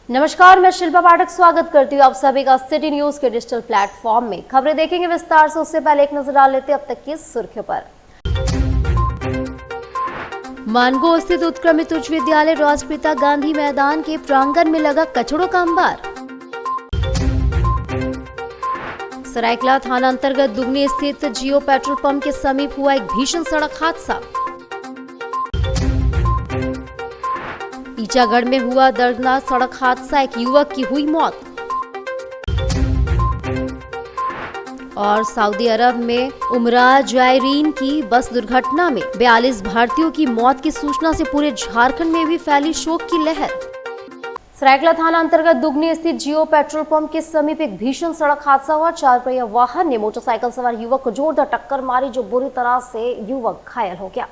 नमस्कार, मैं शिल्पा पाठक स्वागत करती हूँ आप सभी का सिटी न्यूज के डिजिटल प्लेटफॉर्म में। खबरें देखेंगे विस्तार से, उससे पहले एक नजर डाल लेते हैं अब तक की सुर्खियों पर। मानगो स्थित उत्क्रमित उच्च विद्यालय राष्ट्रपिता गांधी मैदान के प्रांगण में लगा कचड़ों का अंबार। सरायकला थाना अंतर्गत दुगनी स्थित जियो पेट्रोल पंप के समीप हुआ एक भीषण सड़क हादसा। ईचागढ़ में हुआ दर्दनाक सड़क हादसा, एक युवक की हुई मौत। और सऊदी अरब में उमरा जायरीन की बस दुर्घटना में 42 भारतीयों की मौत की सूचना से पूरे झारखंड में भी फैली शोक की लहर। सरायकला थाना अंतर्गत दुगनी स्थित जियो पेट्रोल पंप के समीप एक भीषण सड़क हादसा हुआ। 4 पहिया वाहन ने मोटरसाइकिल सवार युवक को जोरदार टक्कर मारी, जो बुरी तरह से युवक घायल हो गया।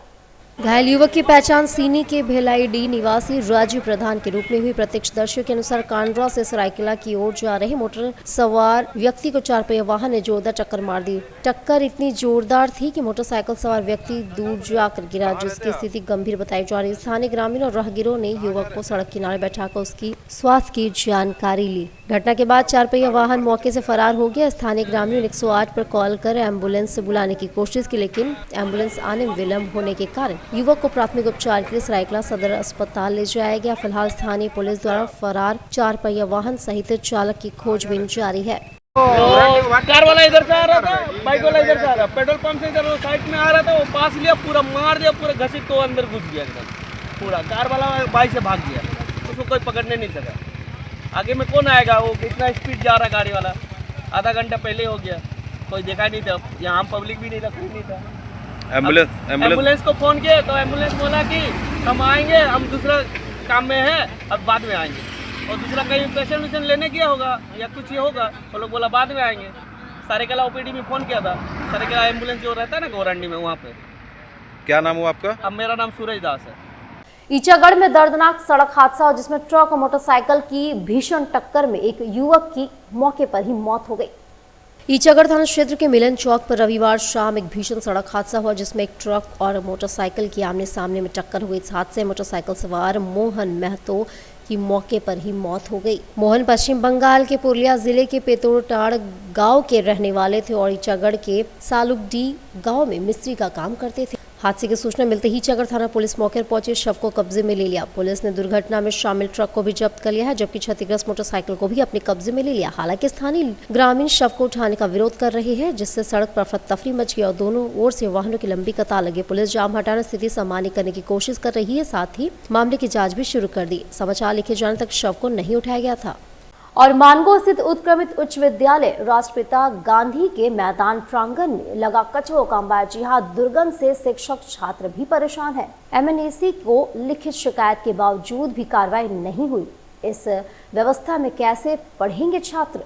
घायल युवक की पहचान सीनी के भेलाईडी निवासी राजीव प्रधान के रूप में हुई। प्रत्यक्षदर्शियों के अनुसार कांड्रा से सरायकला की ओर जा रहे मोटर सवार व्यक्ति को 4 पहिया वाहन ने जोरदार टक्कर मार दी। टक्कर इतनी जोरदार थी कि मोटरसाइकिल सवार व्यक्ति दूर जाकर गिरा, जिसकी स्थिति गंभीर बताई जा रही है। स्थानीय ग्रामीण और राहगीरों ने युवक को सड़क किनारे बैठाकर उसकी स्वास्थ्य की जानकारी ली। घटना के बाद 4 पहिया वाहन मौके से फरार हो गया। स्थानीय ग्रामीणों ने 108 पर कॉल कर एम्बुलेंस बुलाने की कोशिश की, लेकिन एम्बुलेंस आने में विलम्ब होने के कारण युवक को प्राथमिक उपचार के लिए सरायकला सदर अस्पताल ले जाया गया। फिलहाल स्थानीय पुलिस द्वारा फरार 4 पहिया वाहन सहित चालक की खोजबीन जारी है। कार वाला इधर से आ रहा था, बाइक वाला इधर से आ रहा, पेट्रोल पंप से इधर साइड में आ रहा था, वो पास लिया, पूरा मार दिया, पूरा घसीट तो अंदर घुस गया एकदम पूरा। कार वाला बाइक से भाग गया, उसको कोई पकड़ने नहीं सका। आगे में कौन आएगा, वो कितना स्पीड जा रहा गाड़ी वाला, आधा घंटा पहले हो गया, कोई देखा नहीं था। यहाँ पब्लिक भी नहीं था, कोई नहीं था। एम्बुलेंस को फोन किया तो एम्बुलेंस बोला कि हम आएंगे, हम दूसरा काम में है, अब बाद में आएंगे। और दूसरा कहीं पेशेंट वेशेंट लेने गया होगा या कुछ ये होगा, वो लोग बोला बाद में आएंगे। सरायकला ओपीडी में फ़ोन किया था, सरायकला एम्बुलेंस जो रहता है ना गौरंडी में, वहाँ पे। क्या नाम हुआ आपका? अब मेरा नाम सूरज दास है। ईचागढ़ में दर्दनाक सड़क हादसा जिसमें ट्रक और मोटरसाइकिल की भीषण टक्कर में एक युवक की मौके पर ही मौत हो गई। ईचागढ़ थाना क्षेत्र के मिलन चौक पर रविवार शाम एक भीषण सड़क हादसा हुआ, जिसमें एक ट्रक और मोटरसाइकिल की आमने सामने में टक्कर हुई। इस हादसे में मोटरसाइकिल सवार मोहन महतो की मौके पर ही मौत हो गई। मोहन पश्चिम बंगाल के पुरुलिया जिले के पेतोड़टाड़ गांव के रहने वाले थे और ईचागढ़ के सालुकडी गांव में मिस्त्री का काम करते थे। हादसे की सूचना मिलते ही ईचागढ़ थाना पुलिस मौके पर पहुंची, शव को कब्जे में ले लिया। पुलिस ने दुर्घटना में शामिल ट्रक को भी जब्त कर लिया है, जबकि क्षतिग्रस्त मोटरसाइकिल को भी अपने कब्जे में ले लिया। हालांकि स्थानीय ग्रामीण शव को उठाने का विरोध कर रहे हैं, जिससे सड़क पर अफरा-तफरी मच गई और दोनों ओर से वाहनों की लंबी कतार लगी। पुलिस जाम हटाने स्थिति सामान्य करने की कोशिश कर रही है, साथ ही मामले की जाँच भी शुरू कर दी। समाचार लिखे जाने तक शव को नहीं उठाया गया था। और मानगो स्थित उत्क्रमित उच्च विद्यालय राष्ट्रपिता गांधी के मैदान प्रांगण में लगा कचरों का अंबार। जी हां, दुर्गंध से शिक्षक छात्र भी परेशान है। एमएनएसी को लिखित शिकायत के बावजूद भी कार्रवाई नहीं हुई। इस व्यवस्था में कैसे पढ़ेंगे छात्र?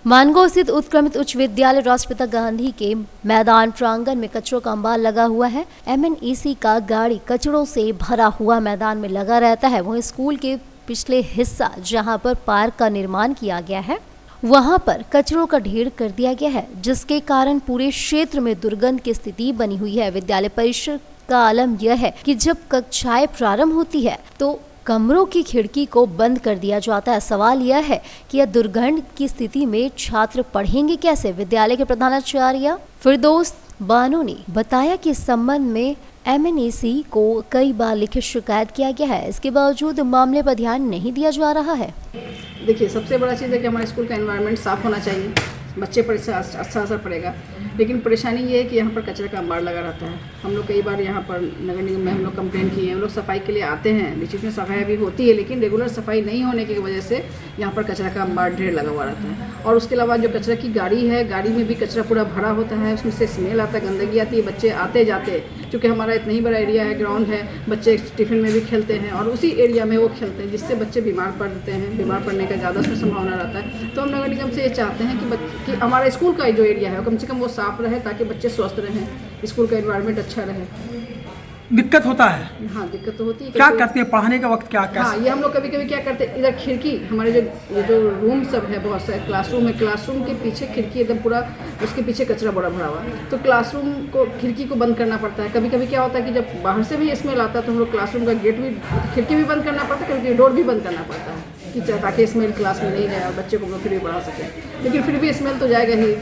मानगो स्थित उत्क्रमित उच्च विद्यालय राष्ट्रपिता गांधी के मैदान प्रांगण में कचरों का अंबार लगा हुआ है। एमएनएसी का गाड़ी कचरों से भरा हुआ मैदान में लगा रहता है। वहीं स्कूल के पिछले हिस्सा जहां पर पार्क का निर्माण किया गया है, वहां पर कचरों का ढेर कर दिया गया है, जिसके कारण पूरे क्षेत्र में दुर्गंध की स्थिति बनी हुई है। विद्यालय परिसर का आलम यह है कि जब कक्षाएं प्रारंभ होती है तो कमरों की खिड़की को बंद कर दिया जाता है। सवाल यह है कि यह दुर्गंध की स्थिति में छात्र पढ़ेंगे कैसे? विद्यालय के प्रधानाचार्य फिरदौस बानो ने बताया कि इस संबंध में एमएनएसी को कई बार लिखित शिकायत किया गया है, इसके बावजूद मामले पर ध्यान नहीं दिया जा रहा है। देखिए, सबसे बड़ा चीज़ है कि हमारे स्कूल का एनवायरनमेंट साफ़ होना चाहिए, बच्चे पर इससे अच्छा असर पड़ेगा। लेकिन परेशानी ये है कि यहाँ पर कचरे का अंबार लगा रहता है। हम लोग कई बार यहाँ पर नगर निगम में हम लोग कंप्लेन किए हैं। हम लोग सफाई के लिए आते हैं, बीच में सफाई भी होती है, लेकिन रेगुलर सफाई नहीं होने की वजह से यहाँ पर कचरा का अंबार ढेर लगा हुआ रहता है। और उसके अलावा जो कचरा की गाड़ी है, गाड़ी में भी कचरा पूरा भरा होता है, उसमें से स्मेल आता है, गंदगी आती है। बच्चे आते जाते, चूँकि हमारा इतना ही बड़ा एरिया है, ग्राउंड है, बच्चे टिफिन में भी खेलते हैं और उसी एरिया में वो खेलते हैं, जिससे बच्चे बीमार पड़ते हैं। बीमार पड़ने का ज़्यादा उसमें संभावना रहता है। तो हम नगर निगम से ये चाहते हैं कि हमारा स्कूल का जो एरिया है कम से कम वो साफ़ रहे, ताकि बच्चे स्वस्थ रहें, स्कूल का एनवायरनमेंट अच्छा रहे। दिक्कत होता है? हाँ, दिक्कत तो होती है। क्या करते हैं पढ़ाने के वक्त? क्या हाँ, ये हम लोग कभी कभी क्या करते हैं, इधर खिड़की, हमारे जो रूम सब है, बहुत सारे क्लासरूम है, क्लासरूम के पीछे खिड़की एकदम पूरा, उसके पीछे कचरा बड़ा भरा हुआ है, तो क्लासरूम को खिड़की को बंद करना पड़ता है। कभी कभी क्या होता है कि जब बाहर से भी स्मेल आता है तो हम लोग क्लासरूम का गेट भी, खिड़की भी बंद करना पड़ता है, कभी कभी डोर भी बंद करना पड़ता है, कि ताकि स्मेल क्लास में नहीं जाए और बच्चे को हम लोग फिर भी बढ़ा सकें। लेकिन फिर भी स्मेल तो जाएगा ही,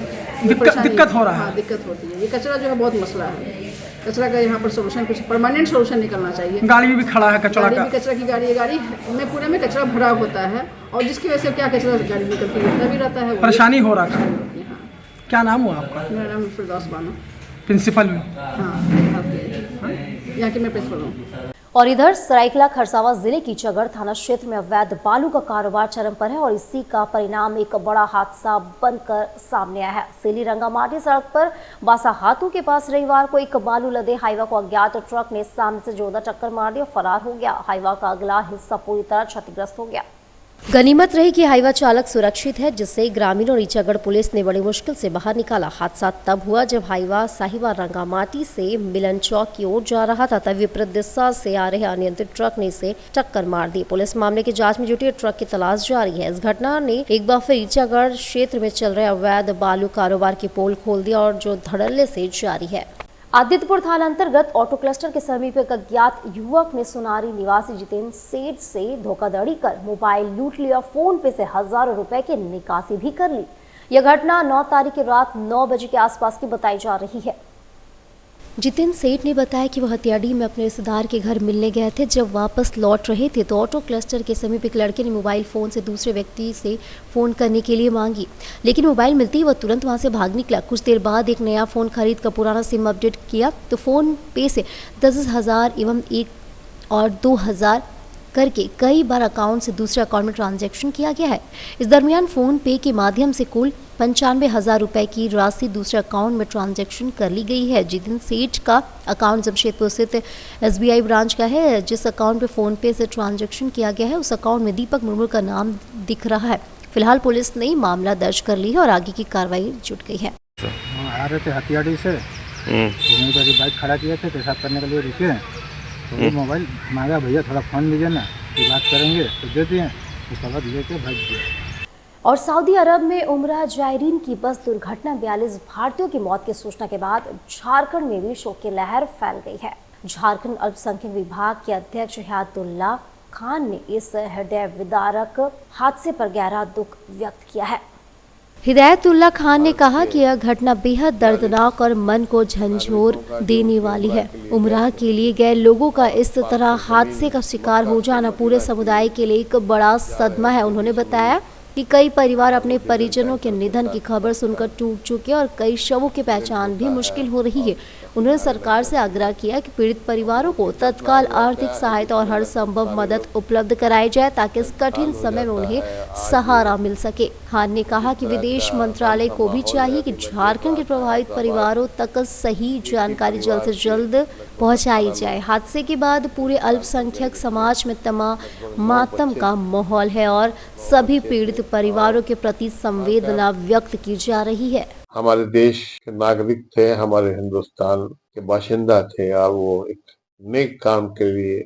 दिक्कत हो रहा है। हाँ, दिक्कत होती है। ये कचरा जो है बहुत मसला है। कचरा का यहाँ पर सोल्यूशन, कुछ परमानेंट सोल्यूशन निकलना चाहिए। गाड़ी में भी खड़ा है कचरा गाड़ी का। भी कचरा की गाड़ी है, गाड़ी में पूरे में कचरा भरा होता है और जिसकी वजह से क्या कचरा गाड़ी निकल के गिरता भी रहता है। परेशानी हो रहा है। हाँ, क्या नाम हुआ आपका? मेरा नाम फिरदौस बानो। प्रिंसिपल भी? हाँ, यहाँ की मैं प्रिंसिपल हूँ। और इधर सरायकेला खरसावां जिले की चगड़ थाना क्षेत्र में अवैध बालू का कारोबार चरम पर है और इसी का परिणाम एक बड़ा हादसा बनकर सामने आया है। सेली रंगामाटी सड़क पर बासा हाथों के पास रविवार को एक बालू लदे हाईवा को अज्ञात ट्रक ने सामने से जोरदार टक्कर मार दी और फरार हो गया। हाईवा का अगला हिस्सा पूरी तरह क्षतिग्रस्त हो गया। गनीमत रही कि हाईवा चालक सुरक्षित है, जिससे ग्रामीण और ईचागढ़ पुलिस ने बड़ी मुश्किल से बाहर निकाला। हादसा तब हुआ जब हाईवा साहिवाल रंगामाटी से मिलन चौक की ओर जा रहा था, तभी विपरीत दिशा से आ रहे अनियंत्रित ट्रक ने इसे टक्कर मार दी। पुलिस मामले की जांच में जुटी, ट्रक की तलाश जारी है। इस घटना ने एक बार फिर ईचागढ़ क्षेत्र में चल रहे अवैध बालू कारोबार की पोल खोल दिया और जो धड़ल्ले से जारी है। आदित्यपुर थाना अंतर्गत ऑटो क्लस्टर के समीप एक अज्ञात युवक ने सुनारी निवासी जितेंद्र सेठ से धोखाधड़ी कर मोबाइल लूट लिया। फोन पे से हजारों रुपए की निकासी भी कर ली। यह घटना 9 तारीख की रात 9 बजे के आसपास की बताई जा रही है। जितेंद्र सेठ ने बताया कि वह हत्याडी में अपने रिश्तेदार के घर मिलने गए थे। जब वापस लौट रहे थे तो ऑटो क्लस्टर के समीप एक लड़के ने मोबाइल फ़ोन से दूसरे व्यक्ति से फ़ोन करने के लिए मांगी, लेकिन मोबाइल मिलते ही वह तुरंत वहां से भाग निकला। कुछ देर बाद एक नया फ़ोन खरीद कर पुराना सिम अपडेट किया तो फ़ोन पे से 10,000 एवं 1 और 2,000 करके कई बार अकाउंट से दूसरे अकाउंट में ट्रांजैक्शन किया गया है। इस दरमियान फ़ोन पे के माध्यम से कुल 95,000 रुपए की राशि दूसरे अकाउंट में ट्रांजैक्शन कर ली गई है। जितेंद्र सेठ का अकाउंट जमशेदपुर स्थित SBI ब्रांच का है। जिस अकाउंट पे फ़ोन पे से ट्रांजैक्शन किया गया है उस अकाउंट में दीपक मुर्मू का नाम दिख रहा है। फिलहाल पुलिस ने मामला दर्ज कर ली है और आगे की कार्रवाई जुट गई है। आ रहे थे हथियाड़ी से, घूमने पर बाइक खड़ा किए थे, पेशाब करने के लिए रुके तो वो मोबाइल मांगा, भैया थोड़ा फ़ोन लीजिए ना, ये बात करेंगे तो दे दिए, उसके बाद लेके भाग गए। और सऊदी अरब में उम्रा जायरीन की बस दुर्घटना 42 भारतीयों की मौत की सूचना के बाद झारखंड में भी शोक की लहर फैल गई है। झारखंड अल्पसंख्यक विभाग के अध्यक्ष हिदायतुल्लाह खान ने इस हृदय विदारक हादसे पर गहरा दुख व्यक्त किया है। हिदायतुल्लाह खान ने कहा कि यह घटना बेहद दर्दनाक और मन को झंझोर देने वाली है। उमराह के लिए गए लोगों का इस तरह हादसे का शिकार हो जाना पूरे समुदाय के लिए एक बड़ा सदमा है। उन्होंने बताया कि कई परिवार अपने परिजनों के निधन की खबर सुनकर टूट चुके और कई शवों की पहचान भी मुश्किल हो रही है। उन्होंने सरकार से आग्रह किया कि पीड़ित परिवारों को तत्काल आर्थिक सहायता और हर संभव मदद उपलब्ध कराई जाए ताकि इस कठिन समय में उन्हें सहारा मिल सके। खान ने कहा कि विदेश मंत्रालय को भी चाहिए कि झारखंड के प्रभावित परिवारों तक सही जानकारी जल्द से जल्द पहुंचाई जाए। हादसे के बाद पूरे अल्पसंख्यक समाज में मातम का माहौल है और सभी पीड़ित परिवारों के प्रति संवेदना व्यक्त की जा रही है। हमारे देश के नागरिक थे, हमारे हिंदुस्तान के बाशिंदा थे और वो एक नेक काम के लिए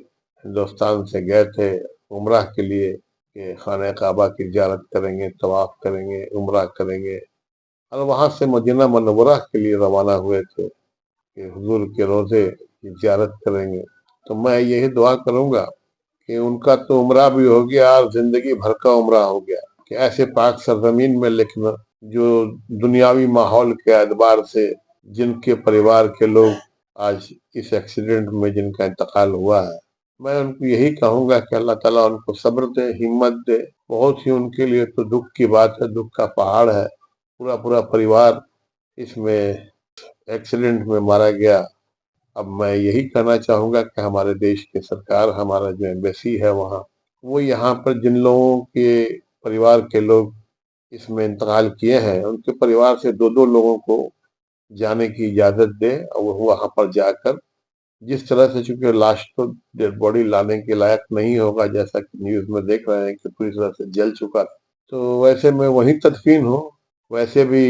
हिंदुस्तान से गए थे उम्रा के लिए कि खाने काबा की ज़ियारत करेंगे, तवाफ करेंगे, उम्रा करेंगे और वहाँ से मदीना मनव्वरा के लिए रवाना हुए थे कि हुजूर के रोज़े की ज़ियारत करेंगे। तो मैं यही दुआ करूँगा कि उनका तो उम्रा भी हो गया और जिंदगी भर का उम्रा हो गया कि ऐसे पाक सरजमीन में, लेकिन जो दुनियावी माहौल के एतबार से जिनके परिवार के लोग आज इस एक्सीडेंट में जिनका इंतकाल हुआ है, मैं उनको यही कहूंगा कि अल्लाह ताला उनको सब्र दे, हिम्मत दे। बहुत ही उनके लिए तो दुख की बात है, दुख का पहाड़ है। पूरा परिवार इसमें एक्सीडेंट में मारा गया। अब मैं यही कहना चाहूंगा कि हमारे देश की सरकार, हमारा जो एम्बेसी है वहाँ, वो यहाँ पर जिन लोगों के परिवार के लोग इसमें इंतकाल किए हैं उनके परिवार से 2-2 लोगों को जाने की इजाजत दे और वो वहां पर जाकर जिस तरह से, चूंकि लाश तो डेड बॉडी लाने के लायक नहीं होगा, जैसा कि न्यूज में देख रहे हैं कि पूरी तरह से जल चुका था, तो वैसे में वहीं तदफीन हो। वैसे भी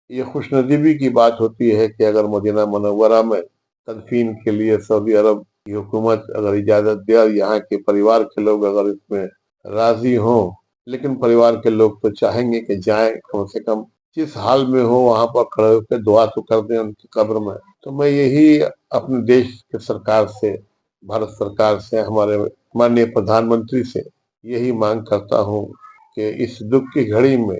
ये खुशनसीबी की बात होती है कि अगर मदीना मनव्वरा में तदफीन के लिए सऊदी अरब की हुकूमत अगर इजाजत दे और यहाँ के परिवार के लोग अगर इसमें राजी हों, लेकिन परिवार के लोग तो चाहेंगे कि जाएं, कम से कम जिस हाल में हो वहां पर खड़े होकर दुआ तो कर दें उनकी कब्र में। तो मैं यही अपने देश के सरकार से, भारत सरकार से, हमारे माननीय प्रधानमंत्री से यही मांग करता हूँ कि इस दुख की घड़ी में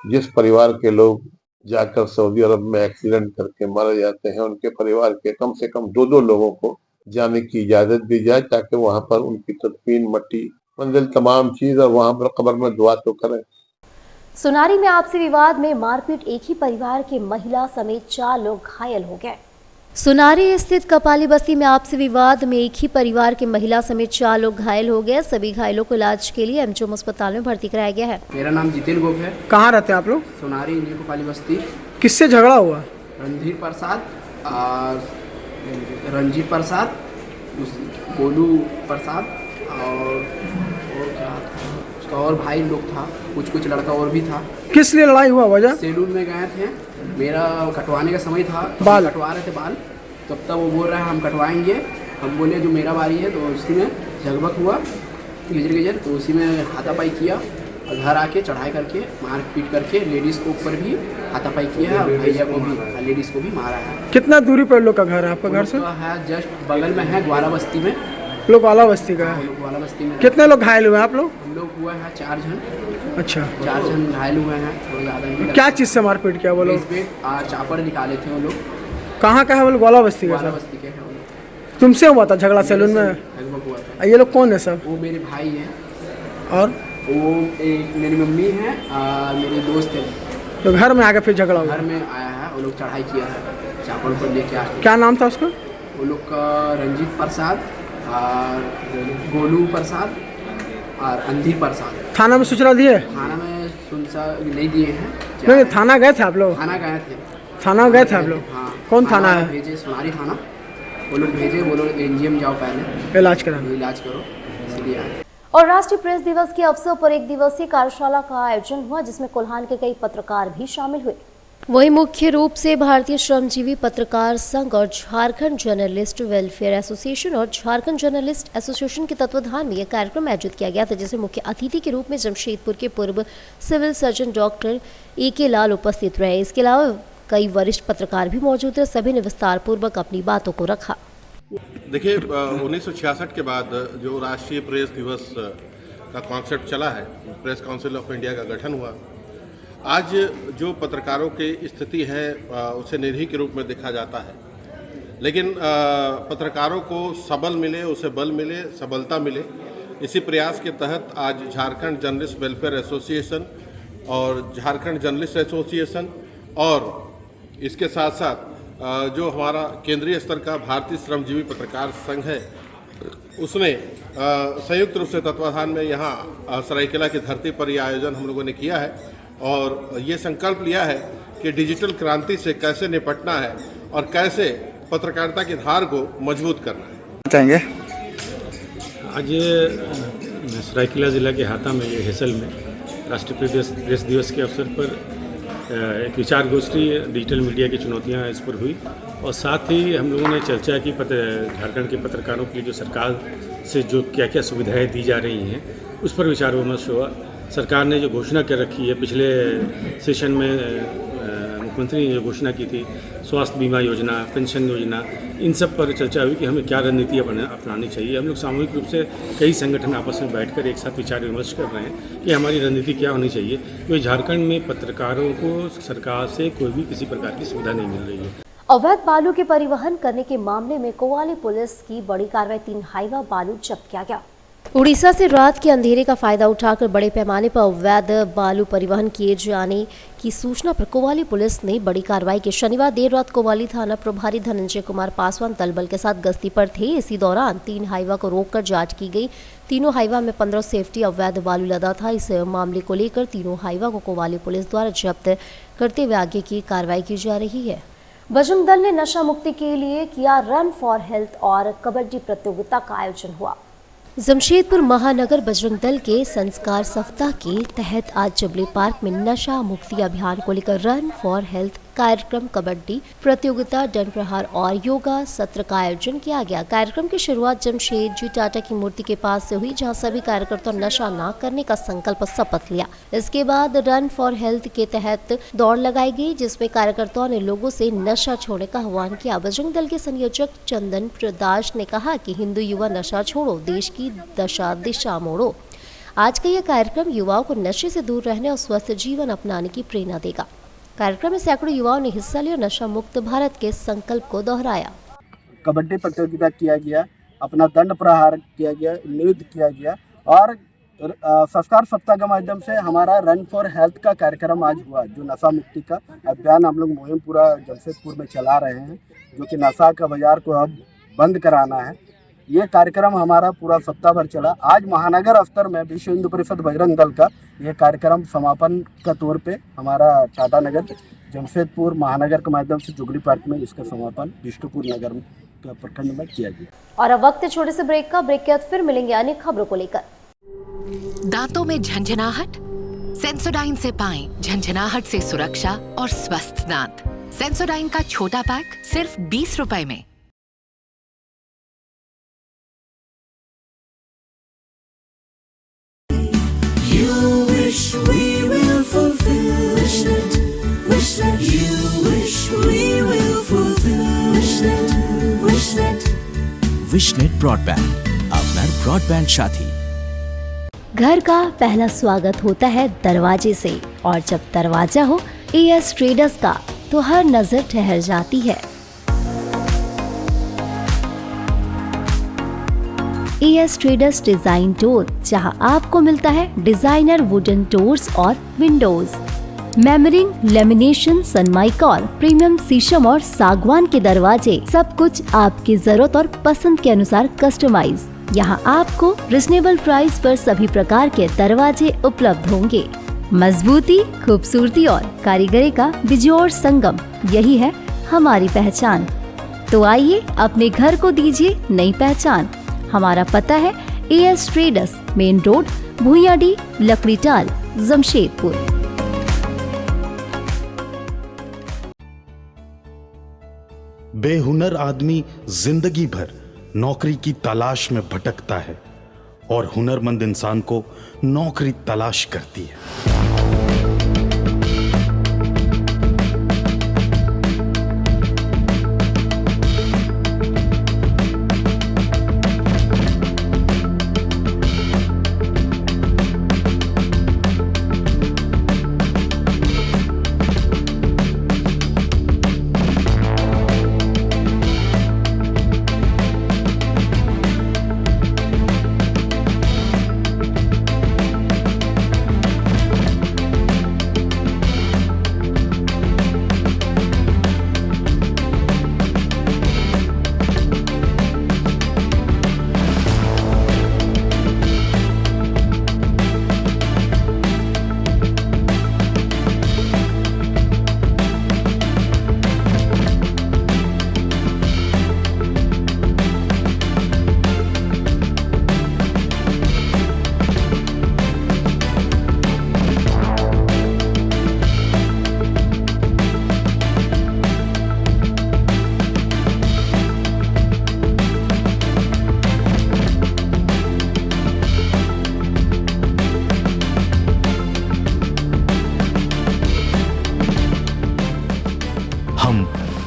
जिस परिवार के लोग जाकर सऊदी अरब में एक्सीडेंट करके मारे जाते हैं, उनके परिवार के कम से कम 2-2 लोगों को जाने की इजाजत दी जाए, ताकि वहां पर उनकी तदफीन, मट्टी, मंजिल, तमाम चीज, और वहां पर कब्र में दुआ तो करें। सुनारी में आपसी विवाद में मारपीट, एक ही परिवार के महिला समेत 4 लोग घायल हो गए। सुनारी स्थित कपाली बस्ती में आपसी विवाद में एक ही परिवार के महिला समेत 4 लोग घायल हो गए। सभी घायलों को इलाज के लिए एमजीएम अस्पताल में भर्ती कराया गया है। मेरा नाम जितेन गोप है। कहाँ रहते हैं आप लोग? सोनारी न्यू कपाली बस्ती। किससे झगड़ा हुआ? रणधीर प्रसाद और रंजीत प्रसाद, गोलू प्रसाद और क्या था उसका, और भाई लोग था, कुछ लड़का और भी था। किस लिए लड़ाई हुआ? वजह? सैलून में गए थे, मेरा कटवाने का समय था, बाल कटवा रहे थे बाल, तब तक वो बोल रहा है हम कटवाएंगे, हम बोले जो मेरा बारी है, तो उसी में झगबक हुआ गिजर, तो उसी में हाथापाई किया और घर आके चढ़ाई करके मार पीट करके लेडीज़ को ऊपर भी हाथापाई किया है और भैया को भी, लेडीज़ को भी मारा है। कितना दूरी पर लोग का घर है आपका घर से? है जस्ट बगल में है, ग्वाला बस्ती में। लोग वाला बस्ती का है? ग्वाला बस्ती में। कितने लोग घायल हुए आप लोग? हम लोग हुआ है 4 जन। अच्छा, 4 जन घायल हुए हैं, थोड़ा ज़्यादा। क्या चीज़ से मारपीट किया वो लोग? चापर निकाले थे वो लोग। कहाँ का है वो लोग? ग्वाला बस्ती का? ग्वाला बस्ती के हैं वो लोग। तुमसे हुआ था झगड़ा सैलून में? लगभग हुआ था। ये लोग कौन है सब? वो मेरे भाई हैं और वो एक मेरी मम्मी है और मेरे दोस्त है। तो घर में आके फिर झगड़ा हुआ? घर में आया है, वो लोग चढ़ाई किया है चावल को लेके आके। क्या नाम था उसका? वो लोग का रंजीत प्रसाद और गोलू प्रसाद और अंधी प्रसाद। थाना में सूचना दिए? थाना में सुनसा नहीं दिए हैं। नहीं, थाना गए थे आप लोग? थाना गए थे। थाना गए थे आप लोग? हाँ। कौन थाना है? भेजे सोनारी थाना, वो लोग भेजे, वो लोग एनजीएम जाओ पहले इलाज कराना, इलाज करो, इसलिए आए। और राष्ट्रीय प्रेस दिवस के अवसर पर एक दिवसीय कार्यशाला का आयोजन हुआ, जिसमें कोल्हान के कई पत्रकार भी शामिल हुए। वहीं मुख्य रूप से भारतीय श्रमजीवी पत्रकार संघ और झारखंड जर्नलिस्ट वेलफेयर एसोसिएशन और झारखंड जर्नलिस्ट एसोसिएशन के तत्वाधान में यह कार्यक्रम आयोजित किया गया था, जिसमें मुख्य अतिथि के रूप में जमशेदपुर के पूर्व सिविल सर्जन डॉक्टर ए.के. लाल उपस्थित रहे। इसके अलावा कई वरिष्ठ पत्रकार भी मौजूद रहे। सभी ने विस्तार पूर्वक अपनी बातों को रखा। देखिए, 1966 के बाद जो राष्ट्रीय प्रेस दिवस का कॉन्सेप्ट चला है, प्रेस काउंसिल ऑफ इंडिया का गठन हुआ। आज जो पत्रकारों की स्थिति है उसे निरीह के रूप में देखा जाता है, लेकिन पत्रकारों को सबल मिले, उसे बल मिले, सबलता मिले, इसी प्रयास के तहत आज झारखंड जर्नलिस्ट वेलफेयर एसोसिएशन और झारखंड जर्नलिस्ट एसोसिएशन और इसके साथ साथ जो हमारा केंद्रीय स्तर का भारतीय श्रमजीवी पत्रकार संघ है, उसने संयुक्त रूप से तत्वाधान में यहाँ सरायकेला की धरती पर यह आयोजन हम लोगों ने किया है और ये संकल्प लिया है कि डिजिटल क्रांति से कैसे निपटना है और कैसे पत्रकारिता की धार को मजबूत करना है। चाहेंगे आज सरायकेला ज़िला के हाता में, ये हेसल में, राष्ट्रीय प्रेस दिवस के अवसर पर एक विचार गोष्ठी डिजिटल मीडिया की चुनौतियां इस पर हुई और साथ ही हम लोगों ने चर्चा की झारखंड के पत्रकारों के लिए जो सरकार से जो क्या क्या सुविधाएं दी जा रही हैं उस पर विचार विमर्श हुआ। सरकार ने जो घोषणा कर रखी है, पिछले सेशन में मुख्यमंत्री ने जो घोषणा की थी, स्वास्थ्य बीमा योजना, पेंशन योजना, इन सब पर चर्चा हुई कि हमें क्या रणनीति अपनानी चाहिए। हम लोग सामूहिक रूप से कई संगठन आपस में बैठकर एक साथ विचार विमर्श कर रहे हैं कि हमारी रणनीति क्या होनी चाहिए, क्योंकि झारखंड में पत्रकारों को सरकार से कोई भी किसी प्रकार की सुविधा नहीं मिल रही है। अवैध बालू के परिवहन करने के मामले में कोवाली पुलिस की बड़ी कार्रवाई, 3 हाईवा बालू जब्त किया गया। उड़ीसा से रात के अंधेरे का फायदा उठाकर बड़े पैमाने पर अवैध बालू परिवहन किए जाने की सूचना पर कोवाली पुलिस ने बड़ी कार्रवाई की। शनिवार देर रात कोवाली थाना प्रभारी धनंजय कुमार पासवान दलबल के साथ गश्ती पर थे। इसी दौरान 3 हाईवा को रोककर जांच की गई। तीनों हाईवा में 15 सेफ्टी अवैध बालू लदा था। इस मामले को लेकर तीनों हाईवा को कोवाली पुलिस द्वारा जब्त करते हुए आगे की कार्रवाई की जा रही है। बजरंग दल ने नशा मुक्ति के लिए किया रन फॉर हेल्थ और कबड्डी प्रतियोगिता का आयोजन हुआ। जमशेदपुर महानगर बजरंग दल के संस्कार सप्ताह के तहत आज जबले पार्क में नशा मुक्ति अभियान को लेकर रन फॉर हेल्थ कार्यक्रम, कबड्डी प्रतियोगिता, दंड प्रहार और योगा सत्र का आयोजन किया गया। कार्यक्रम की शुरुआत जमशेद जी टाटा की मूर्ति के पास से हुई, जहां सभी कार्यकर्ताओं ने नशा न करने का संकल्प शपथ लिया। इसके बाद रन फॉर हेल्थ के तहत दौड़ लगाई गई, जिसमें कार्यकर्ताओं ने लोगों से नशा छोड़ने का आह्वान किया। बजरंग दल के संयोजक चंदन प्रदाश ने कहा कि हिंदू युवा नशा छोड़ो, देश की दिशा मोड़ो। आज का यह कार्यक्रम युवाओं को नशे से दूर रहने और स्वस्थ जीवन अपनाने की प्रेरणा देगा। कार्यक्रम में सैकड़ों युवाओं ने हिस्सा लिया और नशा मुक्त भारत के संकल्प को दोहराया। कबड्डी प्रतियोगिता किया गया, अपना दंड प्रहार किया गया, नृत्य किया गया और संस्कार सप्ताह के माध्यम से हमारा रन फॉर हेल्थ का कार्यक्रम आज हुआ, जो नशा मुक्ति का अभियान हम लोग मुहिम पूरा जमशेदपुर में चला रहे हैं, जो कि नशा का बाजार को अब बंद कराना है। ये कार्यक्रम हमारा पूरा सप्ताह भर चला। आज महानगर स्तर में विश्व हिंदू परिषद बजरंग दल का ये कार्यक्रम समापन का तौर पे हमारा टाटा नगर जमशेदपुर महानगर के माध्यम से जुगली पार्क में इसका समापन विष्णुपुर नगर का प्रखंड में किया गया। और अब वक्त छोटे से ब्रेक का। ब्रेक के बाद फिर मिलेंगे अन्य खबरों को लेकर। दांतों में झंझनाहट? सेंसोडाइन से पाएं झंझनाहट से सुरक्षा और स्वस्थ दांत। सेंसोडाइन का छोटा पैक सिर्फ 20 रुपए में। विशनेट ब्रॉडबैंड, আপনার ब्रॉडबैंड साथी। घर का पहला स्वागत होता है दरवाजे से, और जब दरवाजा हो एएस ट्रेडर्स का तो हर नजर ठहर जाती है। एएस ट्रेडर्स डिजाइन डोर, जहां आपको मिलता है डिजाइनर वुडन डोर्स और विंडोज, मेमरिंग, लेमिनेशन, सनमाइका, प्रीमियम शीशम और सागवान के दरवाजे, सब कुछ आपकी जरूरत और पसंद के अनुसार कस्टमाइज। यहाँ आपको रिजनेबल प्राइस पर सभी प्रकार के दरवाजे उपलब्ध होंगे। मजबूती, खूबसूरती और कारीगरी का बिजोड़ संगम, यही है हमारी पहचान। तो आइए अपने घर को दीजिए नई पहचान। हमारा पता है AS traders, main road, Bhuiyadih, Lakdital, Jamshedpur. बेहुनर आदमी जिंदगी भर नौकरी की तलाश में भटकता है और हुनरमंद इंसान को नौकरी तलाश करती है।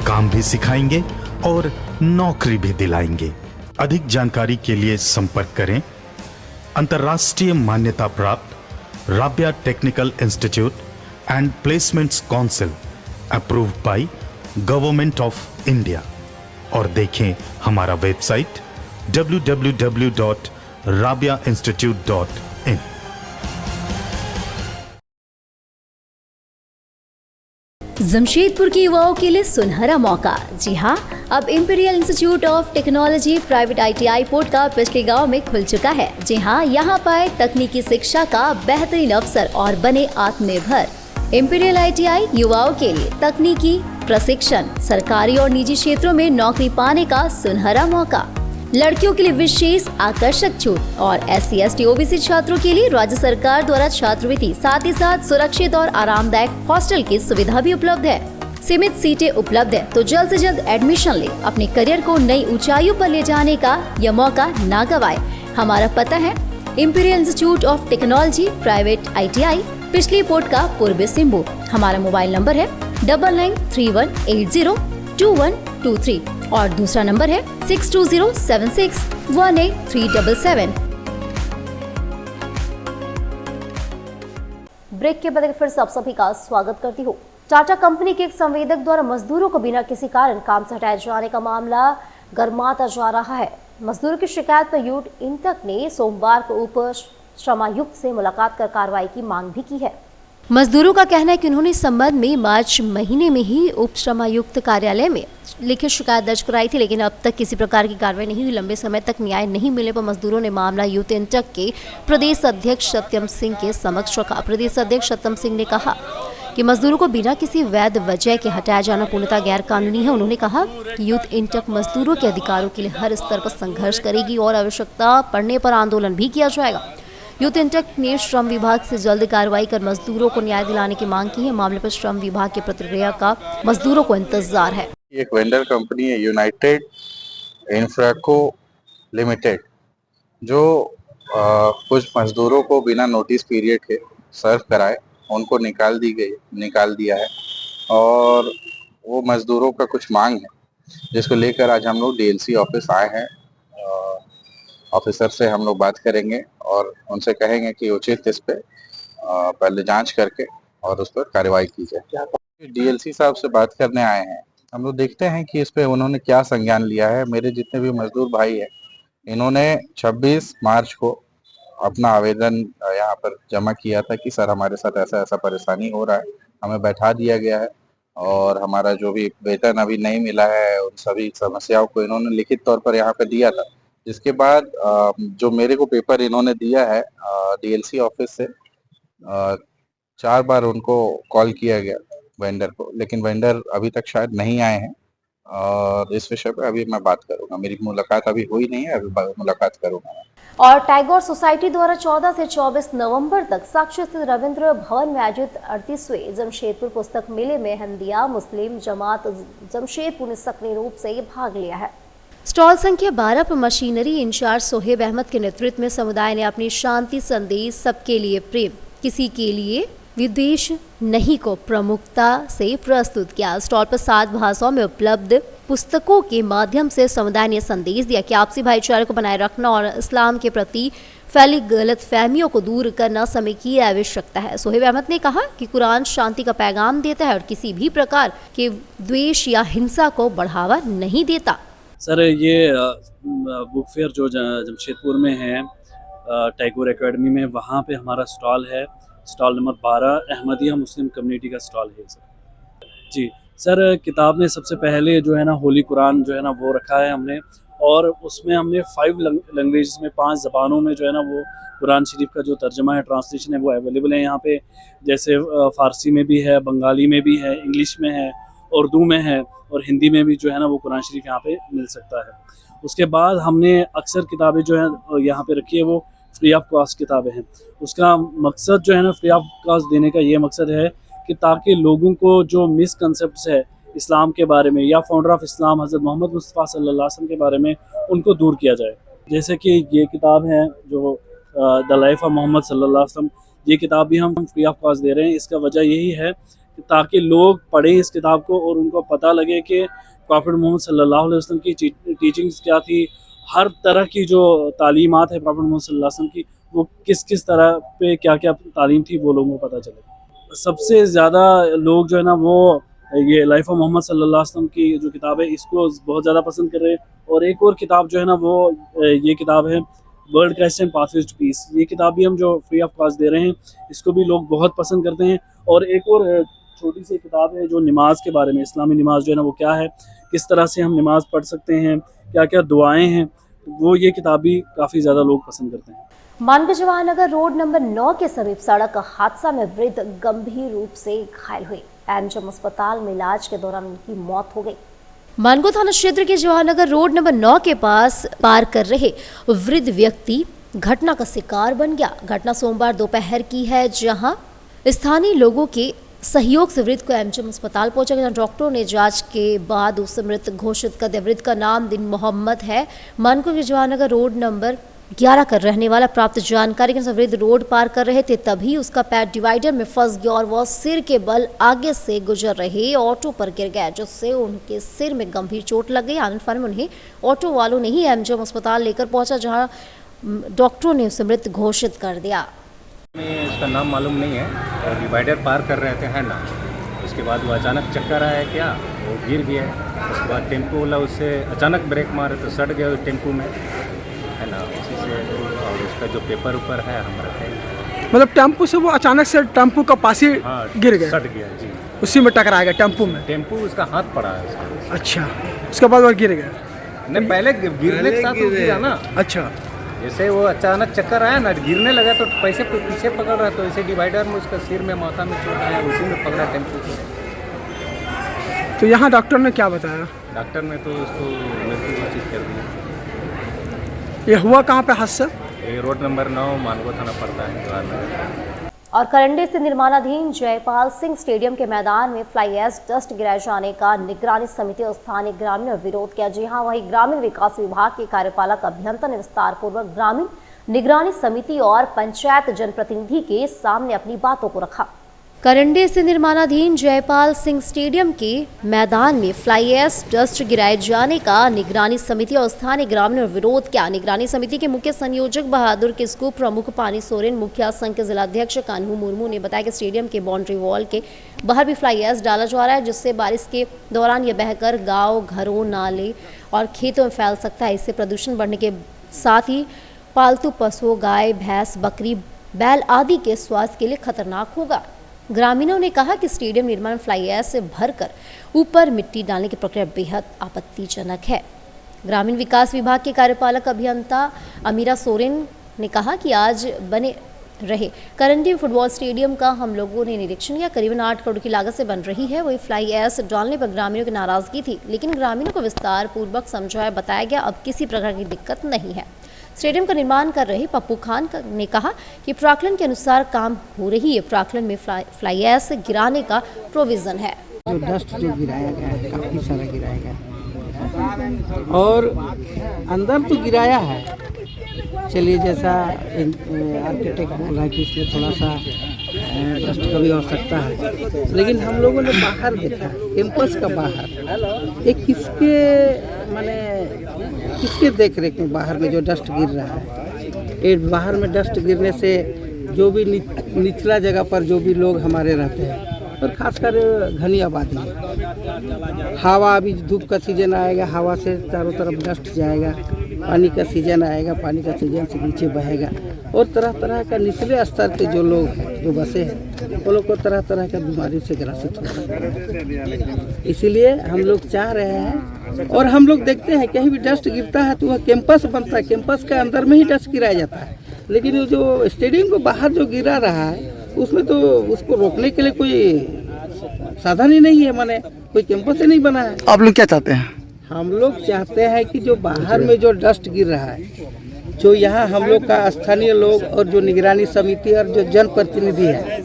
काम भी सिखाएंगे और नौकरी भी दिलाएंगे। अधिक जानकारी के लिए संपर्क करें अंतर्राष्ट्रीय मान्यता प्राप्त Rabia technical institute and placements council, approved by government of India, और देखें हमारा वेबसाइट www.rabiainstitute.in। जमशेदपुर के युवाओं के लिए सुनहरा मौका। जी हाँ, अब imperial institute of technology private ITI port का पिछले गांव में खुल चुका है। जी हाँ, यहाँ पाए तकनीकी शिक्षा का बेहतरीन अवसर और बने आत्मनिर्भर। इंपीरियल ITI युवाओं के लिए तकनीकी प्रशिक्षण, सरकारी और निजी क्षेत्रों में नौकरी पाने का सुनहरा मौका। लड़कियों के लिए विशेष आकर्षक छूट और SC ST OBC छात्रों के लिए राज्य सरकार द्वारा छात्रवृत्ति, साथ ही साथ सुरक्षित और आरामदायक हॉस्टल की सुविधा भी उपलब्ध है। सीमित सीटें उपलब्ध है, तो जल्द से जल्द एडमिशन ले। अपने करियर को नई ऊंचाइयों पर ले जाने का यह मौका ना गवाए। हमारा पता है imperial institute of technology private ITI, पिछली पोर्ट का पूर्वी सिंबू। हमारा मोबाइल नंबर है 9931802123 और दूसरा नंबर है 6207618377। ब्रेक के बाद फिर से आप सभी का स्वागत करती हूँ। टाटा कंपनी के एक संवेदक द्वारा मजदूरों को बिना किसी कारण काम से हटाए जाने का मामला गर्माता जा रहा है। मजदूरों की शिकायत पर यूट इंटक ने सोमवार को उप श्रमायुक्त से मुलाकात कर कार्रवाई की मांग भी की है। मजदूरों का कहना है कि उन्होंने इस संबंध में मार्च महीने में ही उप श्रमायुक्त कार्यालय में लिखित शिकायत दर्ज कराई थी, लेकिन अब तक किसी प्रकार की कार्रवाई नहीं हुई। लंबे समय तक न्याय नहीं मिलने पर मजदूरों ने मामला यूथ इंटक के प्रदेश अध्यक्ष सत्यम सिंह के समक्ष रखा। प्रदेश अध्यक्ष सत्यम सिंह ने कहा कि मजदूरों को बिना किसी वैध वजह के हटाया जाना पूर्णतः गैर कानूनी है। उन्होंने कहा कि यूथ इंटक मजदूरों के अधिकारों के लिए हर स्तर पर संघर्ष करेगी और आवश्यकता पड़ने पर आंदोलन भी किया जाएगा। यूथ इंटक ने श्रम विभाग से जल्द कार्रवाई कर मजदूरों को न्याय दिलाने की मांग की है। मामले पर श्रम विभाग की प्रतिक्रिया का मजदूरों को इंतजार है। एक वेंडर कंपनी है यूनाइटेड इंफ्राको लिमिटेड, जो कुछ मजदूरों को बिना नोटिस पीरियड के सर्व कराए, उनको निकाल दिया है और वो मजदूरों का कुछ मांग है जिसको लेकर आज हम लोग डीएलसी ऑफिस आए हैं। ऑफिसर से हम लोग बात करेंगे और उनसे कहेंगे कि उचित इस पे पहले जांच करके और उस पर कार्रवाई की जाए। डीएलसी साहब से बात करने आए हैं, हम लोग देखते हैं कि इस पे उन्होंने क्या संज्ञान लिया है। मेरे जितने भी मजदूर भाई हैं, इन्होंने 26 मार्च को अपना आवेदन यहाँ पर जमा किया था कि सर हमारे साथ ऐसा ऐसा परेशानी हो रहा है, हमें बैठा दिया गया है और हमारा जो भी वेतन अभी नहीं मिला है, उन सभी समस्याओं को इन्होंने लिखित तौर पर यहाँ पे दिया था। जिसके बाद जो मेरे को पेपर इन्होंने दिया है डीएलसी ऑफिस से, 4 बार उनको कॉल किया गया वेंडर को, लेकिन वेंडर अभी तक शायद नहीं आए हैं और इस विषय पे अभी मैं बात करूंगा। मेरी मुलाकात अभी हुई नहीं है, अभी मुलाकात करूंगा। और टैगोर सोसाइटी द्वारा 14 से 24 नवंबर तक साक्षी स्थित रविंद्र भवन में आयोजित 38वें जमशेदपुर पुस्तक मेले में अहमदिया मुस्लिम जमात जमशेदपुर ने सक्रिय रूप से भाग लिया है। स्टॉल संख्या 12 पर मशीनरी इंचार्ज सोहेब अहमद के नेतृत्व में समुदाय ने अपनी शांति संदेश सबके लिए प्रेम किसी के लिए विद्वेष नहीं को प्रमुखता से प्रस्तुत किया। स्टॉल पर 7 भाषाओं में उपलब्ध पुस्तकों के माध्यम से समुदाय ने संदेश दिया कि आपसी भाईचारे को बनाए रखना और इस्लाम के प्रति फैली गलत फहमियों को दूर करना समय की आवश्यकता है। सोहेब अहमद ने कहा कि कुरान शांति का पैगाम देता है और किसी भी प्रकार के द्वेष या हिंसा को बढ़ावा नहीं देता। सर, ये बुक फेयर जो जमशेदपुर में है टैगोर एकेडमी में, वहाँ पे हमारा स्टॉल है, stall number 12 Ahmadiyya Muslim community का स्टॉल है सर। जी सर, किताब में सबसे पहले जो है ना होली कुरान जो है ना वो रखा है हमने, और उसमें हमने 5 लैंग्वेज में 5 ज़बानों में जो है ना वो कुरान शरीफ का जो तर्जमा है, ट्रांसलेशन है, वो अवेलेबल है यहाँ पे। जैसे फ़ारसी में भी है, बंगाली में भी है, इंग्लिश में है, उर्दू में है और हिंदी में भी जो है ना वो कुरान शरीफ यहाँ पे मिल सकता है। उसके बाद हमने अक्सर किताबें जो है यहाँ पे रखी है वो फ्री ऑफ कॉस्ट किताबें हैं। उसका मकसद जो है ना फ्री ऑफ कॉस्ट देने का ये मकसद है कि ताकि लोगों को जो मिसकंसेप्ट्स है इस्लाम के बारे में या फाउंडर ऑफ इस्लाम हज़रत मोहम्मद मुस्तफ़ा सल्लल्लाहु अलैहि वसल्लम के बारे में उनको दूर किया जाए। जैसे कि ये किताब है जो द लाइफ ऑफ मोहम्मद सल्लल्लाहु अलैहि वसल्लम, ये किताब भी हम फ्री ऑफ कॉस्ट दे रहे हैं। इसका वजह यही है ताकि लोग पढ़ें इस किताब को और उनको पता लगे कि प्रॉफेट मोहम्मद सल्लल्लाहु अलैहि वसल्लम की टीचिंग्स क्या थी, हर तरह की जो तालीमात है प्रॉफेट मोहम्मद सल्लल्लाहु अलैहि वसल्लम की, वो किस किस तरह पे क्या क्या तालीम थी, वो लोगों को पता चले। सबसे ज़्यादा लोग जो है ना वो ये लाइफ ऑफ मोहम्मद सल्लल्लाहु अलैहि वसल्लम की जो किताब है इसको बहुत ज़्यादा पसंद कर रहे हैं। और एक और किताब जो है ना वो ये किताब है world Christ pathways to peace, ये किताब भी हम जो फ्री ऑफ कॉस्ट दे रहे हैं, इसको भी लोग बहुत पसंद करते हैं। और एक और छोटी सी किताब है जो नमाज के बारे में, इस्लामी नमाज जो है ना वो क्या है, किस तरह से हम नमाज पढ़ सकते हैं, क्या क्या दुआएं हैं, वो ये किताब भी काफ़ी ज़्यादा लोग पसंद करते हैं। मानगढ़ जवाहरनगर रोड नंबर 9 के समीप सड़क हादसा में वृद्ध गंभीर रूप से घायल हुए। एमजेएम अस्पताल में इलाज के दौरान उनकी मौत हो गई। मानगढ़ थाना क्षेत्र के जवाहरनगर रोड नंबर 9 के पास पार कर रहे वृद्ध व्यक्ति घटना का शिकार बन गया। घटना सोमवार दोपहर की है, जहां स्थानीय लोगों के सहयोग से वृद्ध को एमजेएम अस्पताल पहुंचा गया। डॉक्टरों ने जांच के बाद उसे मृत घोषित कर दिया। वृद्ध का नाम दिन मोहम्मद है। मानगढ़ के जवाहरनगर रोड नंबर 11 का रहने वाला। प्राप्त जानकारी के अनुसार वृद्ध रोड पार कर रहे थे, तभी उसका पैर डिवाइडर में फंस गया और वह सिर के बल आगे से गुजर रहे ऑटो पर गिर गया, जिससे उनके सिर में गंभीर चोट लग गई। आनंद फान में उन्हें ऑटो वालों ने ही एमजेएम अस्पताल लेकर पहुंचा, जहां डॉक्टरों ने उसे मृत घोषित कर दिया। में इसका नाम मालूम नहीं है, और डिवाइडर पार कर रहे थे, है ना। उसके बाद वो अचानक चक्कर आया क्या, वो गिर गया। उसके बाद टेम्पो वाला उससे अचानक ब्रेक मारे तो सट गया टेम्पो में, है ना। उसी से और उसका जो पेपर ऊपर है हम रखे। मतलब टेम्पो से वो अचानक से टेम्पो का पास ही गिर गया, सट गया जी। उसी में टकरा गया टेम्पो में। टेम्पो उसका हाथ पड़ा है उसका। अच्छा, उसके बाद वो गिर गया। नहीं, पहले गिरने के साथ वो गिरा ना। अच्छा, जैसे वो अचानक चक्कर आया ना, गिरने लगा तो पैसे पीछे पकड़ रहा, तो ऐसे डिवाइडर में उसका सिर में माथा में चोट आया, उसी में पकड़ा टेम्पो को। तो यहाँ डॉक्टर ने क्या बताया? डॉक्टर ने तो उसको मृत्यु घोषित कर दिया। ये हुआ कहाँ पे हादसा? ये रोड नंबर 9 मानगो थाना पड़ता है, जवाहरनगर। और करंडी से निर्माणाधीन जयपाल सिंह स्टेडियम के मैदान में फ्लाई ऐश डस्ट गिराए जाने का निगरानी समिति और स्थानीय ग्रामीणों ने विरोध किया। जी हां, वहीं ग्रामीण विकास विभाग के कार्यपालक अभियंता ने विस्तार पूर्वक ग्रामीण निगरानी समिति और पंचायत जनप्रतिनिधि के सामने अपनी बातों को रखा। करंडी से निर्माणाधीन जयपाल सिंह स्टेडियम के मैदान में फ्लाई ऐश डस्ट गिराए जाने का निगरानी समिति और स्थानीय ग्रामीणों ने विरोध किया। निगरानी समिति के मुख्य संयोजक बहादुर किस्कू, प्रमुख पानी सोरेन, मुखिया संघ के जिलाध्यक्ष कान्हू मुर्मू ने बताया कि स्टेडियम के बाउंड्री वॉल के बाहर भी फ्लाई ऐश डाला जा रहा है, जिससे बारिश के दौरान यह बहकर गाँव, घरों, नाले और खेतों में फैल सकता है। इससे प्रदूषण बढ़ने के साथ ही पालतू पशुओं, गाय, भैंस, बकरी, बैल आदि के स्वास्थ्य के लिए खतरनाक होगा। ग्रामीणों ने कहा कि स्टेडियम निर्माण फ्लाई ऐश से भरकर ऊपर मिट्टी डालने की प्रक्रिया बेहद आपत्तिजनक है। ग्रामीण विकास विभाग के कार्यपालक अभियंता अमीरा सोरेन ने कहा कि आज बने रहे करंडी फुटबॉल स्टेडियम का हम लोगों ने निरीक्षण किया। करीबन 8 करोड़ की लागत से बन रही है। वही फ्लाई ऐश डालने पर ग्रामीणों की नाराजगी थी, लेकिन ग्रामीणों को विस्तार पूर्वक समझाया बताया गया अब किसी प्रकार की दिक्कत नहीं है। स्टेडियम का निर्माण कर रहे पप्पू खान ने कहा कि प्राक्कलन के अनुसार काम हो रही है। प्राक्कलन में फ्लाई ऐश गिराने का प्रोविजन है। जो डस्ट जो गिराया गया है, काफ़ी सारा गिराया गया और अंदर तो गिराया है। चलिए, जैसा आर्किटेक्ट बोल रहा है कि इसमें थोड़ा सा डस्ट का भी आवश्यकता है, लेकिन हम लोगों ने बाहर देखा, कैंपस का बाहर, ये किसके देख रेख में बाहर में जो डस्ट गिर रहा है। ये बाहर में डस्ट गिरने से जो भी निचला जगह पर जो भी लोग हमारे रहते हैं, और खासकर घनी आबादी है। हवा, अभी धूप का सीजन आएगा, हवा से चारों तरफ डस्ट जाएगा। पानी का सीजन आएगा, पानी का सीजन से नीचे बहेगा, और तरह तरह का निचले स्तर के जो लोग हैं, जो बसे हैं, वो लोग को तरह तरह का बीमारी से ग्रसित हो सकता है। इसीलिए हम लोग चाह रहे हैं, और हम लोग देखते हैं कहीं भी डस्ट गिरता है तो वह कैंपस बनता है, कैंपस के अंदर में ही डस्ट गिराया जाता है। लेकिन जो स्टेडियम को बाहर जो गिरा रहा है, उसमें तो उसको रोकने के लिए कोई साधन ही नहीं है, माने कोई कैंपस ही नहीं बना है। आप लोग क्या चाहते हैं? हम लोग चाहते हैं कि जो बाहर में जो डस्ट गिर रहा है, जो यहाँ हम लोग का स्थानीय लोग और जो निगरानी समिति और जो जनप्रतिनिधि है,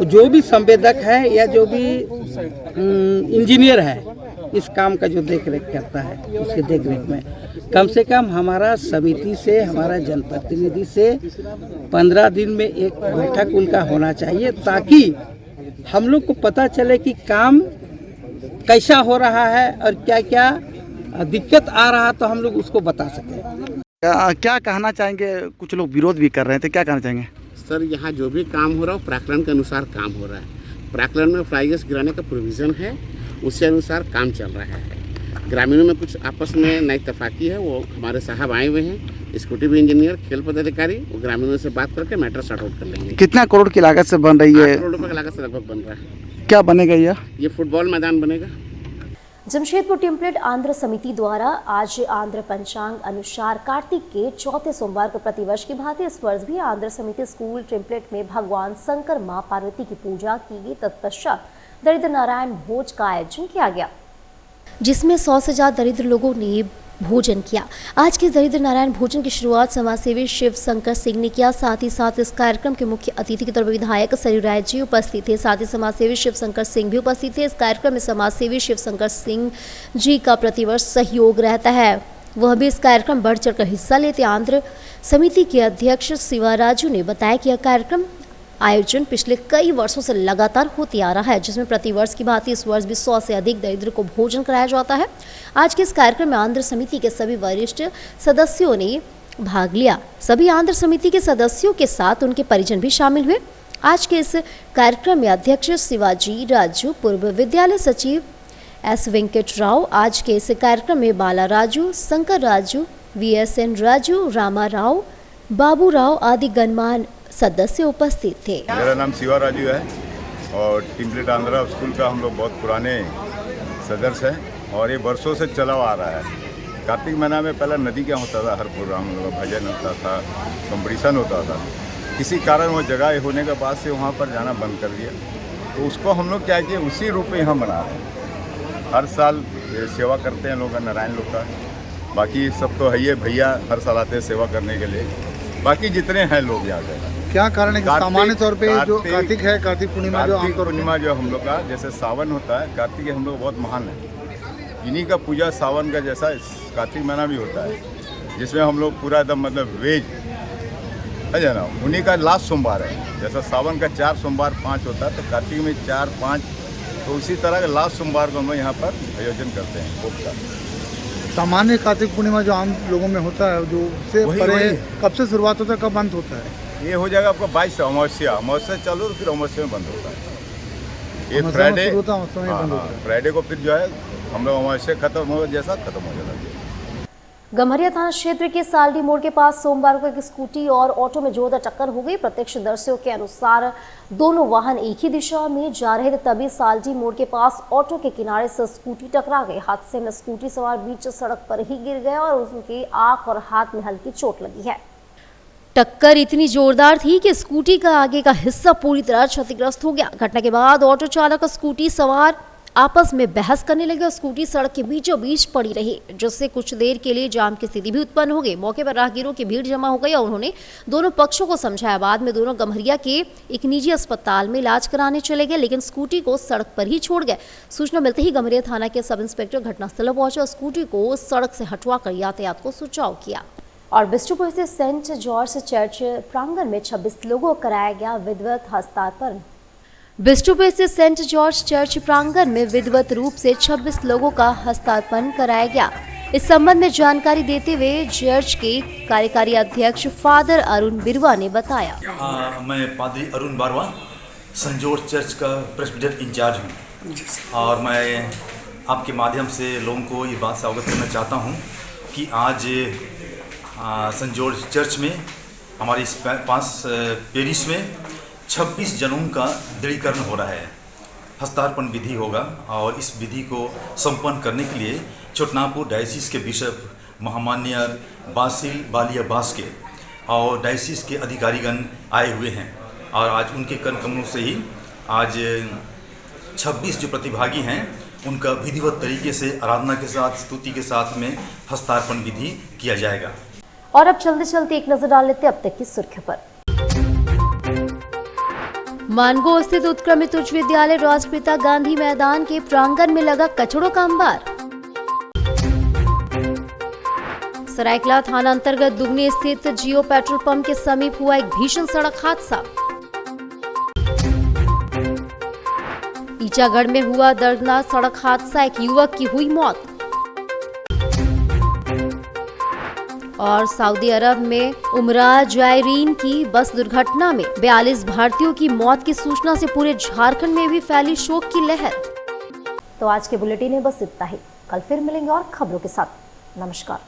जो भी संवेदक है या जो भी इंजीनियर है, इस काम का जो देख रेख करता है, उसके देख रेख में कम से कम हमारा समिति से, हमारा जनप्रतिनिधि से 15 दिन में एक बैठक उनका होना चाहिए, ताकि हम लोग को पता चले कि काम कैसा हो रहा है और क्या क्या दिक्कत आ रहा है, तो हम लोग उसको बता सकें। क्या कहना चाहेंगे? कुछ लोग विरोध भी कर रहे थे, क्या कहना चाहेंगे? सर, यहाँ जो भी काम हो रहा है प्राक्कलन के अनुसार काम हो रहा है। प्राक्कलन में फ्लाई ऐश गिराने का प्रोविज़न है, उसके अनुसार काम चल रहा है। ग्रामीणों में कुछ आपस में नाइतफाकी है, वो हमारे साहब आए हुए हैं, एग्जीक्यूटिव इंजीनियर, खेल पदाधिकारी, वो ग्रामीणों से बात करके मैटर सॉर्ट आउट कर लेंगे। कितना करोड़ की लागत से बन रही है? 8 करोड़ रुपये की लागत से लगभग बन रहा है। क्या बनेगा ये फुटबॉल मैदान बनेगा। जमशेदपुर टेम्पलेट आंध्र समिति द्वारा आज आंध्र पंचांग अनुसार कार्तिक के चौथे सोमवार को प्रतिवर्ष की भांति इस वर्ष भी आंध्र समिति स्कूल टेम्पलेट में भगवान शंकर, मां पार्वती की पूजा की गई। तत्पश्चात दरिद्र नारायण भोज का आयोजन किया गया, जिसमें 100 से ज्यादा दरिद्र लोगों ने भोजन किया। आज के दरिद्र नारायण भोजन की शुरुआत समाजसेवी शिव शंकर सिंह ने किया। साथ ही साथ इस कार्यक्रम के मुख्य अतिथि के तौर पर विधायक सरयू राय जी उपस्थित थे। साथ ही समाजसेवी शिव शंकर सिंह भी उपस्थित थे। इस कार्यक्रम में समाजसेवी शिव शंकर सिंह जी का प्रतिवर्ष सहयोग रहता है, वह भी इस कार्यक्रम बढ़ चढ़कर हिस्सा लेते। आंध्र समिति के अध्यक्ष शिवाराजू ने बताया कि यह कार्यक्रम आयोजन पिछले कई वर्षों से लगातार होती आ रहा है, जिसमें प्रतिवर्ष की भांति इस वर्ष भी 100 से अधिक दरिद्र को भोजन कराया जाता है। आज के इस कार्यक्रम में आंध्र समिति के सभी वरिष्ठ सदस्यों ने भाग लिया। सभी आंध्र समिति के सदस्यों के साथ उनके परिजन भी शामिल हुए। आज के इस कार्यक्रम में अध्यक्ष शिवाजी राजू, पूर्व विद्यालय सचिव एस वेंकट राव, आज के इस कार्यक्रम में बाला राजू, शंकर राजू, VSN राजू, रामा राव, बाबू राव आदि गणमान्य सदस्य उपस्थित थे। मेरा नाम शिवा राजू है और टिम्पलेट आंध्रा स्कूल का हम लोग बहुत पुराने सदस्य हैं और ये वर्षों से चला आ रहा है। कार्तिक महीना में पहला नदी क्या होता था, हर प्रोग्राम भजन होता था, कंपटीशन होता था। किसी कारण वो जगह होने के बाद से वहाँ पर जाना बंद कर दिया, तो उसको हम लोग क्या किए, उसी रूप में यहाँ मना रहे हैं। हर साल सेवा करते हैं लोग, नारायण लोग का, बाकी सब तो है ही, भैया हर साल आते हैं सेवा करने के लिए, बाकी जितने हैं लोग यहाँ पे। क्या कारण है कि सामान्य तौर पे जो कार्तिक है, कार्तिक पूर्णिमा जो आमतौर पूर्णिमा जो हम लोग का जैसे सावन होता है, कार्तिक हम लोग बहुत महान है, इन्हीं का पूजा सावन का जैसा कार्तिक महीना भी होता है, जिसमें हम लोग पूरा एकदम मतलब वेज है ना, उन्हीं का लास्ट सोमवार है। जैसा सावन का 4 सोमवार 5 होता है, तो कार्तिक में 4, 5, तो उसी तरह का लास्ट सोमवार को हम लोग यहाँ पर आयोजन करते हैं भोग का। सामान्य कार्तिक पूर्णिमा जो आम लोगों में होता है, जो से परे कब से शुरुआत होता है, कब अंत होता है? ये हो जाएगा आपको 22 से अमावस्या चालू, फिर अमावस्या में बंद होता है। ये फ्राइडे को फिर जो है हम लोग अमावस्या खत्म हो जैसा खत्म हो जाता है। गम्हरिया थाना क्षेत्र के सालडी मोड़ के पास सोमवार को एक स्कूटी और ऑटो में जोरदार टक्कर हो गई। प्रत्यक्षदर्शियों के अनुसार दोनों वाहन एक ही दिशा में जा रहे थे, तभी सालडी मोड़ के पास ऑटो के किनारे से स्कूटी टकरा गई। हादसे में स्कूटी सवार बीच सड़क पर ही गिर गया और उसकी आंख और हाथ में हल्की चोट लगी है। टक्कर इतनी जोरदार थी कि स्कूटी का आगे का हिस्सा पूरी तरह क्षतिग्रस्त हो गया। घटना के बाद ऑटो चालक और स्कूटी सवार आपस में बहस करने लगे और स्कूटी सड़क के बीचों बीच पड़ी रही, जिससे कुछ देर के लिए जाम की स्थिति भी उत्पन्न हो गई। मौके पर राहगीरों की भीड़ जमा हो गई और उन्होंने दोनों पक्षों को समझाया। बाद में दोनों गम्हरिया के एक निजी अस्पताल में इलाज कराने चले गए, लेकिन स्कूटी को सड़क पर ही छोड़ गए। सूचना मिलते ही गम्हरिया थाना के सब इंस्पेक्टर घटनास्थल पर पहुंचे और स्कूटी को सड़क से हटवाकर यातायात को सुचाव किया। और बिष्टुपुर से सेंट जॉर्ज चर्च प्रांगण में 26 लोगों को कराया गया विधिवत हस्तांतरण। बिष्टुपुर से सेंट जॉर्ज चर्च प्रांगण में विधिवत रूप से 26 लोगों का हस्तांतरण कराया गया। इस संबंध में जानकारी देते हुए चर्च के कार्यकारी अध्यक्ष फादर अरुण बिरवा ने बताया। मैं पादरी अरुण बारवा, सेंट जॉर्ज चर्च का प्रेसिडेंट इंचार्ज हूँ और मैं आपके माध्यम से लोगों को ये बात से अवगत करना चाहता हूँ कि आज सेंट जॉर्ज चर्च में हमारी इस पास पेरिस में 26 जनों का दृढ़ीकरण हो रहा है। हस्तार्पण विधि होगा और इस विधि को संपन्न करने के लिए छोटनागपुर डायसिस के बिशप महामान्य बासिल बालिया बास के और डायसिस के अधिकारीगण आए हुए हैं और आज उनके कमलों से ही आज 26 जो प्रतिभागी हैं उनका विधिवत तरीके से आराधना के साथ स्तुति के साथ में हस्तार्पण विधि किया जाएगा। और अब चलते चलते एक नजर डाल लेते अब तक की सुर्खियों पर। मानगो स्थित उत्क्रमित उच्च विद्यालय राष्ट्रपिता गांधी मैदान के प्रांगण में लगा कचड़ों का अंबार। सरायकला थाना अंतर्गत दुगनी स्थित जियो पेट्रोल पंप के समीप हुआ एक भीषण सड़क हादसा। ईचागढ़ में हुआ दर्दनाक सड़क हादसा, एक युवक की हुई मौत। और सऊदी अरब में उमरा जायरीन की बस दुर्घटना में 42 भारतीयों की मौत की सूचना से पूरे झारखंड में भी फैली शोक की लहर। तो आज के बुलेटिन में बस इतना ही। कल फिर मिलेंगे और खबरों के साथ। नमस्कार।